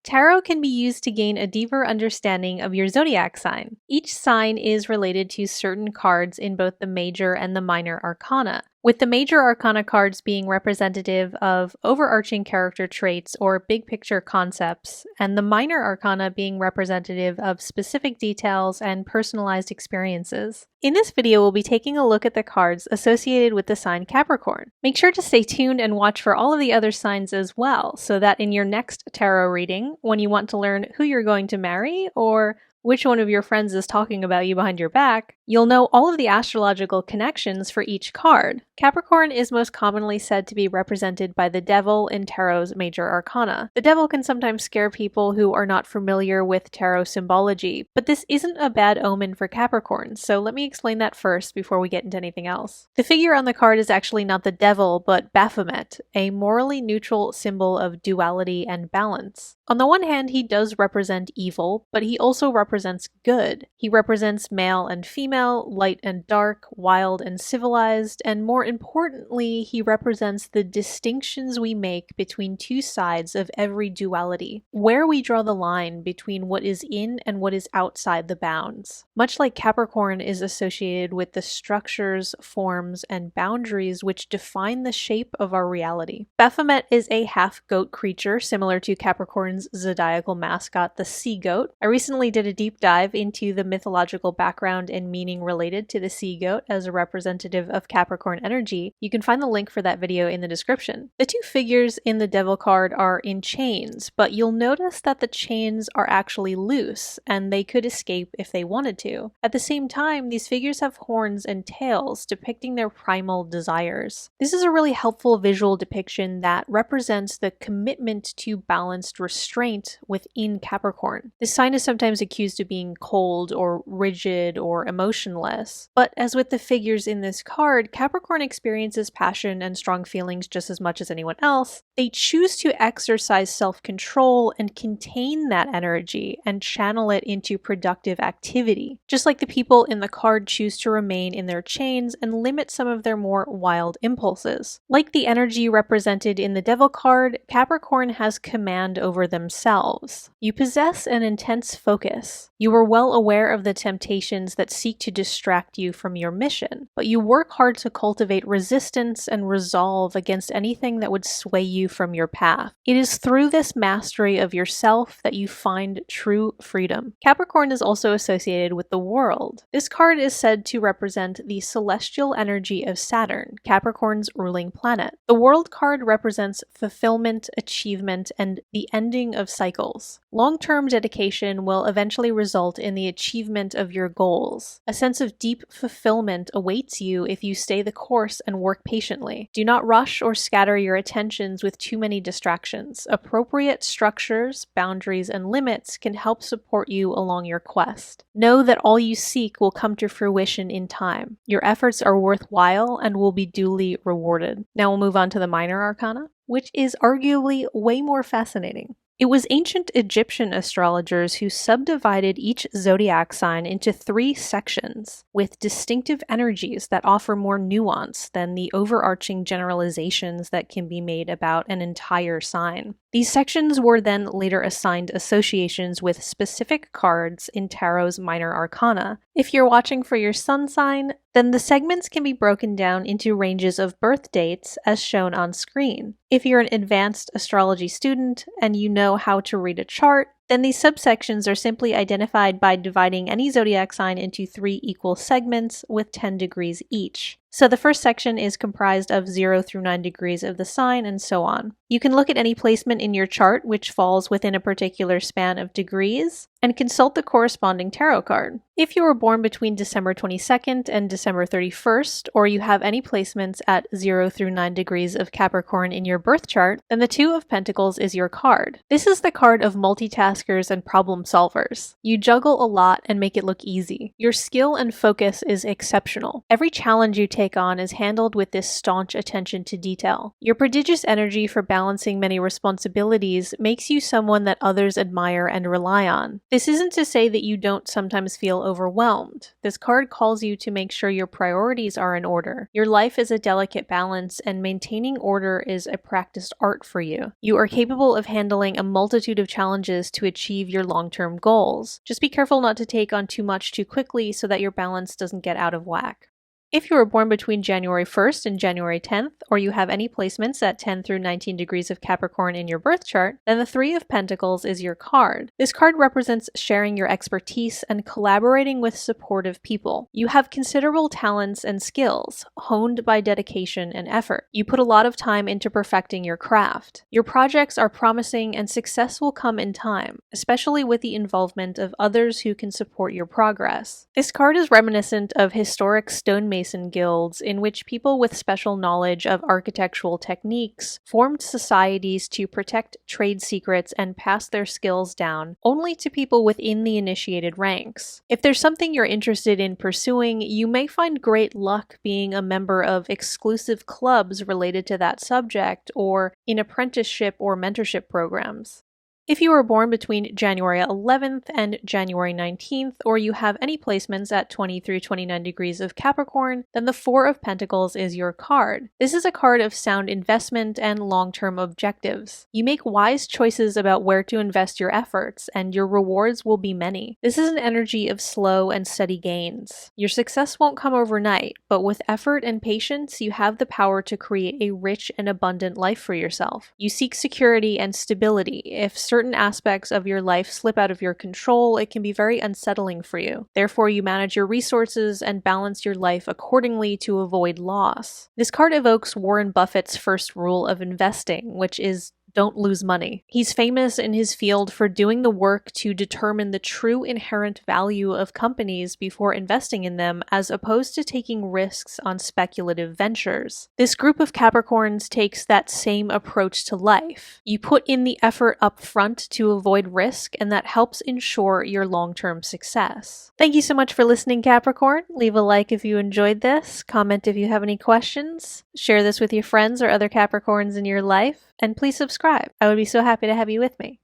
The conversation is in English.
Tarot can be used to gain a deeper understanding of your zodiac sign. Each sign is related to certain cards in both the major and the minor arcana, with the major arcana cards being representative of overarching character traits or big picture concepts, and the minor arcana being representative of specific details and personalized experiences. In this video, we'll be taking a look at the cards associated with the sign Capricorn. Make sure to stay tuned and watch for all of the other signs as well, so that in your next tarot reading, when you want to learn who you're going to marry or which one of your friends is talking about you behind your back, you'll know all of the astrological connections for each card. Capricorn is most commonly said to be represented by the devil in tarot's major arcana. The devil can sometimes scare people who are not familiar with tarot symbology, but this isn't a bad omen for Capricorn, so let me explain that first before we get into anything else. The figure on the card is actually not the devil, but Baphomet, a morally neutral symbol of duality and balance. On the one hand, he does represent evil, but he also represents good. He represents male and female, light and dark, wild and civilized, and more importantly, he represents the distinctions we make between two sides of every duality, where we draw the line between what is in and what is outside the bounds. Much like Capricorn is associated with the structures, forms, and boundaries which define the shape of our reality. Baphomet is a half-goat creature similar to Capricorn's zodiacal mascot, the sea goat. I recently did a deep dive into the mythological background and meaning related to the sea goat as a representative of Capricorn energy. You can find the link for that video in the description. The two figures in the devil card are in chains, but you'll notice that the chains are actually loose and they could escape if they wanted to. At the same time, these figures have horns and tails depicting their primal desires. This is a really helpful visual depiction that represents the commitment to balanced restraint within Capricorn. This sign is sometimes accused of being cold or rigid or emotionless, but as with the figures in this card, Capricorn experiences passion and strong feelings just as much as anyone else. They choose to exercise self-control and contain that energy and channel it into productive activity, just like the people in the card choose to remain in their chains and limit some of their more wild impulses. Like the energy represented in the devil card, Capricorn has command over themselves. You possess an intense focus. You are well aware of the temptations that seek to distract you from your mission, but you work hard to cultivate resistance and resolve against anything that would sway you from your path. It is through this mastery of yourself that you find true freedom. Capricorn is also associated with the world. This card is said to represent the celestial energy of Saturn, Capricorn's ruling planet. The world card represents fulfillment, achievement, and the ending of cycles. Long-term dedication will eventually result in the achievement of your goals. A sense of deep fulfillment awaits you if you stay the course and work patiently. Do not rush or scatter your attentions with too many distractions. Appropriate structures, boundaries, and limits can help support you along your quest. Know that all you seek will come to fruition in time. Your efforts are worthwhile and will be duly rewarded. Now we'll move on to the minor arcana, which is arguably way more fascinating. It was ancient Egyptian astrologers who subdivided each zodiac sign into 3 sections, with distinctive energies that offer more nuance than the overarching generalizations that can be made about an entire sign. These sections were then later assigned associations with specific cards in tarot's minor arcana. If you're watching for your sun sign, then the segments can be broken down into ranges of birth dates as shown on screen. If you're an advanced astrology student and you know how to read a chart, then these subsections are simply identified by dividing any zodiac sign into 3 equal segments with 10 degrees each. So the first section is comprised of 0 through 9 degrees of the sign and so on. You can look at any placement in your chart which falls within a particular span of degrees and consult the corresponding tarot card. If you were born between December 22nd and December 31st, or you have any placements at 0 through 9 degrees of Capricorn in your birth chart, then the 2 of Pentacles is your card. This is the card of multitaskers and problem solvers. You juggle a lot and make it look easy. Your skill and focus is exceptional. Every challenge you take take on is handled with this staunch attention to detail. Your prodigious energy for balancing many responsibilities makes you someone that others admire and rely on. This isn't to say that you don't sometimes feel overwhelmed. This card calls you to make sure your priorities are in order. Your life is a delicate balance, and maintaining order is a practiced art for you. You are capable of handling a multitude of challenges to achieve your long-term goals. Just be careful not to take on too much too quickly so that your balance doesn't get out of whack. If you were born between January 1st and January 10th, or you have any placements at 10 through 19 degrees of Capricorn in your birth chart, then the Three of Pentacles is your card. This card represents sharing your expertise and collaborating with supportive people. You have considerable talents and skills, honed by dedication and effort. You put a lot of time into perfecting your craft. Your projects are promising and success will come in time, especially with the involvement of others who can support your progress. This card is reminiscent of historic stonemason guilds in which people with special knowledge of architectural techniques formed societies to protect trade secrets and pass their skills down only to people within the initiated ranks. If there's something you're interested in pursuing, you may find great luck being a member of exclusive clubs related to that subject or in apprenticeship or mentorship programs. If you were born between January 11th and January 19th, or you have any placements at 20 through 29 degrees of Capricorn, then the Four of Pentacles is your card. This is a card of sound investment and long-term objectives. You make wise choices about where to invest your efforts, and your rewards will be many. This is an energy of slow and steady gains. Your success won't come overnight, but with effort and patience, you have the power to create a rich and abundant life for yourself. You seek security and stability. If certain aspects of your life slip out of your control, it can be very unsettling for you. Therefore, you manage your resources and balance your life accordingly to avoid loss. This card evokes Warren Buffett's first rule of investing, which is don't lose money. He's famous in his field for doing the work to determine the true inherent value of companies before investing in them, as opposed to taking risks on speculative ventures. This group of Capricorns takes that same approach to life. You put in the effort up front to avoid risk, and that helps ensure your long-term success. Thank you so much for listening, Capricorn. Leave a like if you enjoyed this, comment if you have any questions, share this with your friends or other Capricorns in your life, and please subscribe. I would be so happy to have you with me.